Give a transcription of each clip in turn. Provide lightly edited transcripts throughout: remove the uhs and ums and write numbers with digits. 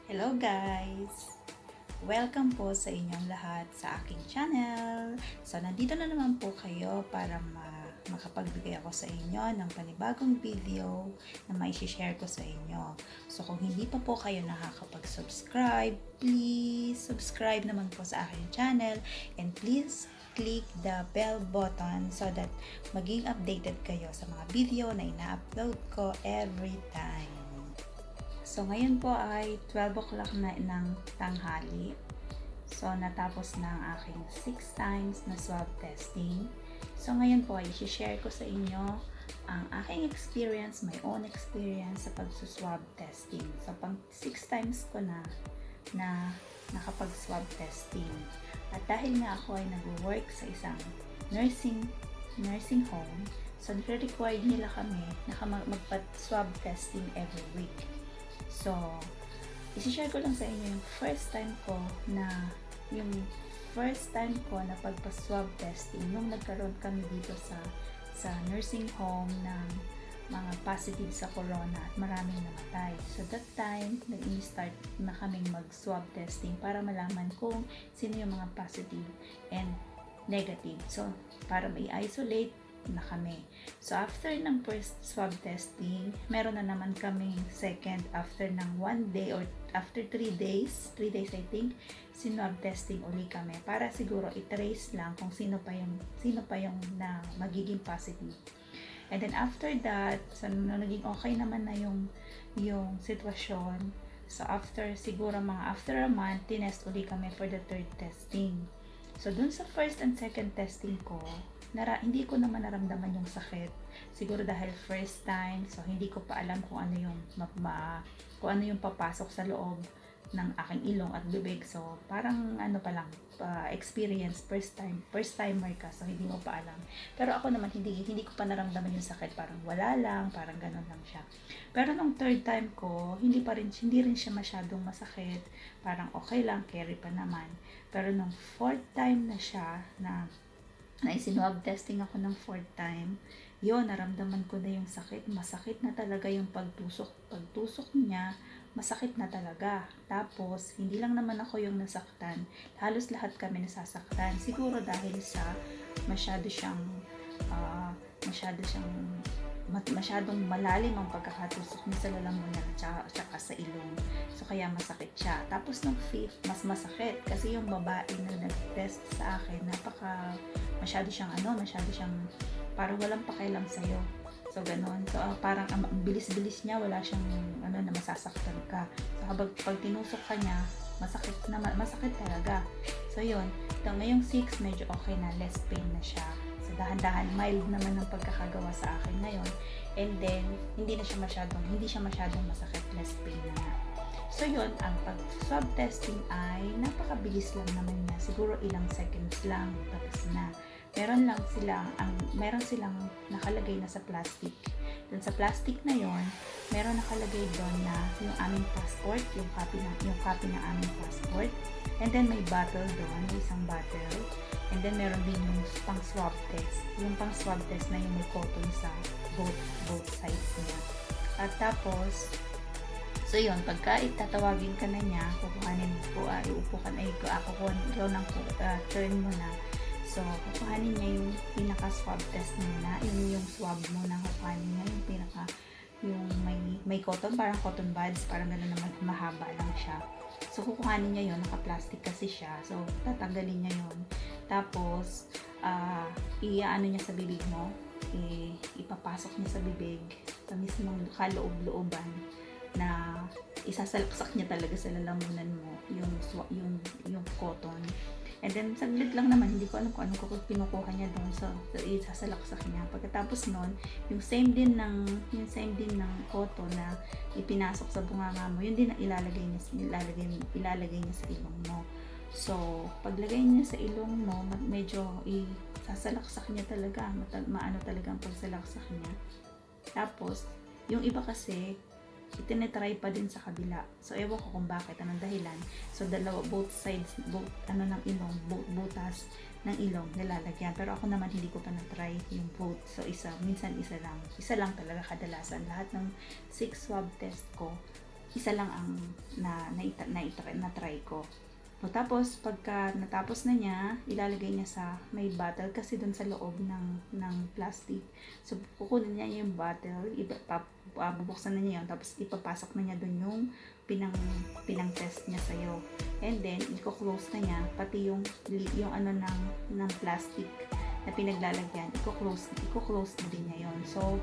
Hello guys! Welcome po sa inyong lahat sa aking channel. So, nandito na naman po kayo para makapagbigay ako sa inyo ng panibagong video na mai-share ko sa inyo. So, kung hindi pa po kayo nakakapag-subscribe, please subscribe naman po sa aking channel and please click the bell button so that maging updated kayo sa mga video na ina-upload ko every time. So, ngayon po ay 12 o'clock na ng tanghali. So, natapos na ang aking 6 times na swab testing. So, ngayon po ay share ko sa inyo ang aking experience, my own experience sa pag-swab testing. So, pang 6 times ko na nakapag-swab testing. At dahil nga ako ay nag-work sa isang nursing home, so, nire-require nila kami na magpa-swab testing every week. So, isi-share ko lang sa inyo yung first time ko na pagpa-swab testing nung nagkaroon kami dito sa nursing home ng mga positive sa corona at maraming namatay. So, that time, nag-i-start na kaming mag-swab testing para malaman kung sino yung mga positive and negative. So, para mai-isolate na kami. So, after ng first swab testing, meron na naman kaming second after ng 1 day or after 3 days I think, sinwab testing uli kami para siguro i-trace lang kung sino pa yung na magiging positive. And then after that, so, naging okay naman na yung sitwasyon. So, after a month, tinest uli kami for the third testing. So, dun sa first and second testing ko, hindi ko naman naramdaman yung sakit. Siguro dahil first time, so hindi ko pa alam kung ano yung papasok sa loob ng aking ilong at bibig. So, parang experience, first timer ka, so hindi mo pa alam. Pero ako naman, hindi ko pa naramdaman yung sakit. Parang wala lang, parang ganun lang siya. Pero nung third time ko, hindi rin siya masyadong masakit. Parang okay lang, carry pa naman. Pero nung fourth time na siya, na isinwab testing ako ng fourth time, naramdaman ko na yung sakit. Masakit na talaga yung pagtusok niya, masakit na talaga. Tapos, hindi lang naman ako yung nasaktan. Halos lahat kami nasasaktan. Siguro dahil sa masyadong malalim ang pagkakatusok niya sa lalamunan at saka sa ilong. So, kaya masakit siya. Tapos, nung fifth, mas masakit. Kasi yung babae na nag-test sa akin, masyado siyang parang walang pakialam sa'yo. So, ganun. So, parang ang bilis-bilis niya, wala siyang na masasaktan ka. So, pag tinusok ka niya, masakit talaga. So, yun. So, ngayong 6, medyo okay na, less pain na siya. So, dahan-dahan, mild naman ang pagkakagawa sa akin ngayon. And then, hindi siya masyadong masakit, less pain na. So, yun, ang pag-swab testing ay napakabilis lang naman niya. Siguro ilang seconds lang, tapos na. Meron silang nakalagay na sa plastic. Dun sa plastic na yon, meron nakalagay doon na yung aming passport, yung copy ng aming passport. And then may bottle doon, isang bottle. And then meron din yung pang swab test. Yung pang swab test na yung may cotton sa both sides niya. At tapos, so yun, pagka itatawagin ka na niya, kukuhanin ko, iupo ka na, turn mo na. So, kukuhanin niya yung pinaka-swab test muna, yung swab mo na kukuhanin niya, yung may cotton, parang cotton buds, parang gano'n naman, mahaba lang siya. So, kukuhanin niya yun, naka-plastic kasi siya. So, tatanggalin niya yun. Tapos, iaano niya sa bibig mo, ipapasok niya sa bibig, sa mismong kaloob-looban, na isasalaksak niya talaga sa lalamunan mo, yung cotton. And then, saglit lang naman, hindi ko alam kung anong pinukuha niya doon sa isasalaksak niya. Pagkatapos nun, yung same din ng cotton na ipinasok sa bunganga mo, yun din ang ilalagay niya sa ilong mo. So, paglagay niya sa ilong mo, medyo isasalaksak niya talaga, maano talaga ang pagsalaksak niya. Tapos, yung iba kasi, itinetry pa din sa kabila. So, ewan ko kung bakit, anong dahilan. So, both sides, ng ilong, butas ng ilong nilalagyan. Pero ako naman, hindi ko pa na-try yung both. So, minsan isa lang. Isa lang talaga kadalasan. Lahat ng 6 swab test ko, isa lang ang na-try ko. O tapos, pagka natapos na niya, ilalagay niya sa may bottle kasi doon sa loob ng plastic. So, kukunin niya yung bottle, bubuksan na niya yun, tapos ipapasok na niya doon yung pinang-test niya sa'yo. And then, i-close na niya, pati yung ano ng plastic na pinaglalagyan, i-close na din niya yun. So,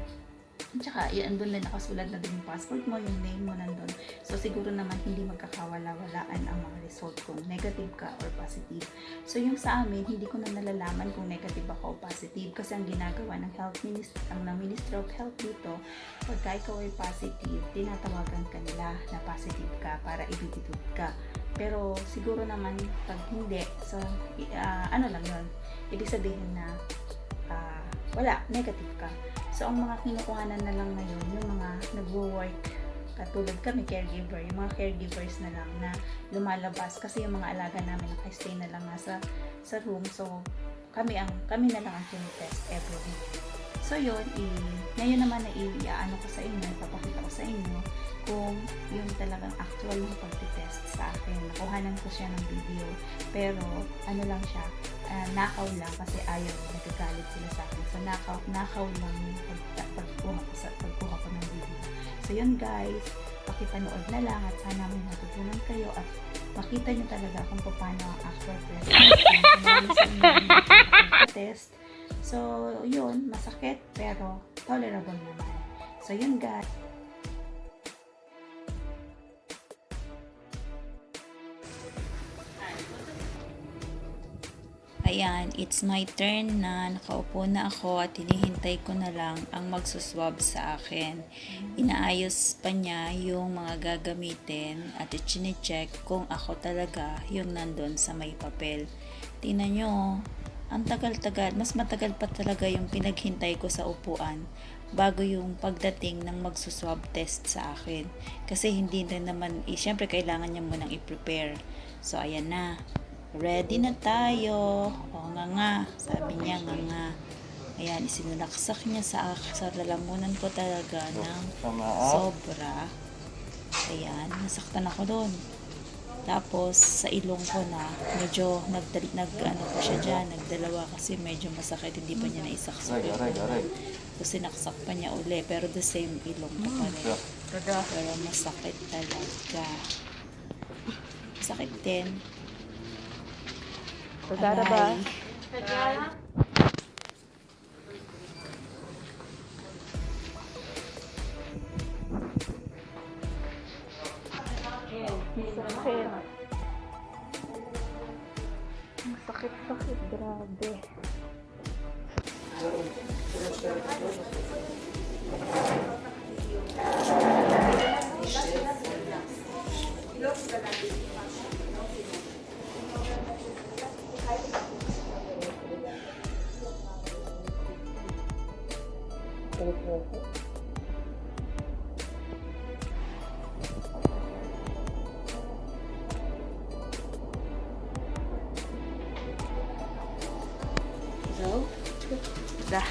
tsaka, andun na nakasulat na din yung passport mo, yung name mo nandun. So, siguro naman hindi magkakawala-walaan ang mga result kung negative ka or positive. So, yung sa amin, hindi ko na nalalaman kung negative ako o positive kasi ang ginagawa ng Ministry of Health dito, pagka ikaw ay positive, tinatawagan ka nila na positive ka para ibibitid ka. Pero, siguro naman, pag hindi, so, ano lang yun, ibig sabihin na wala, negative ka. So, ang mga kinukuhanan na lang ngayon, yung mga nagwo-work, katulad kami, caregiver, yung mga caregivers na lang na lumalabas kasi yung mga alaga namin nakastay na lang nasa sa room. So, kami na lang ang tinitest every week. So, yun, ngayon naman na iaano ko sa inyo, ipapakita ko sa inyo kung yung talagang actual ng pagtitest sa akin. Nakuhanan ko siya ng video, pero ano lang siya, nakaw lang kasi ayaw, nagagalit sila sa akin. So, nakaw lang yung pagkuha ko ng video. So, yun guys, pakipanood na lang at sana may natutunan kayo at makita nyo talaga kung paano ang actual test. So, yun, masakit pero tolerable naman. So, yun guys. Ayan, it's my turn na nakaupo na ako at hinihintay ko na lang ang magsuswab sa akin. Inaayos pa niya yung mga gagamitin at i-check kung ako talaga yung nandun sa may papel. Tingnan nyo, ang tagal-tagal, mas matagal pa talaga yung pinaghintay ko sa upuan bago yung pagdating ng magsuswab test sa akin. Kasi hindi na naman, syempre kailangan niya munang i-prepare. So, ayan na. Ready na tayo. O nga, sabi niya nga. Ayan, isinulaksak niya sa lalamunan ko talaga ng sobra. Ayan, nasaktan ako doon. Tapos, sa ilong ko na, medyo ano pa siya dyan, nagdalawa kasi medyo masakit, hindi pa niya naisaksak yung ilong. So, sinaksak pa niya uli, pero the same ilong ko pa rin. Pero masakit talaga. Masakit din. Pagkara ba? Sakit. Sakit, grabe. So, Dah.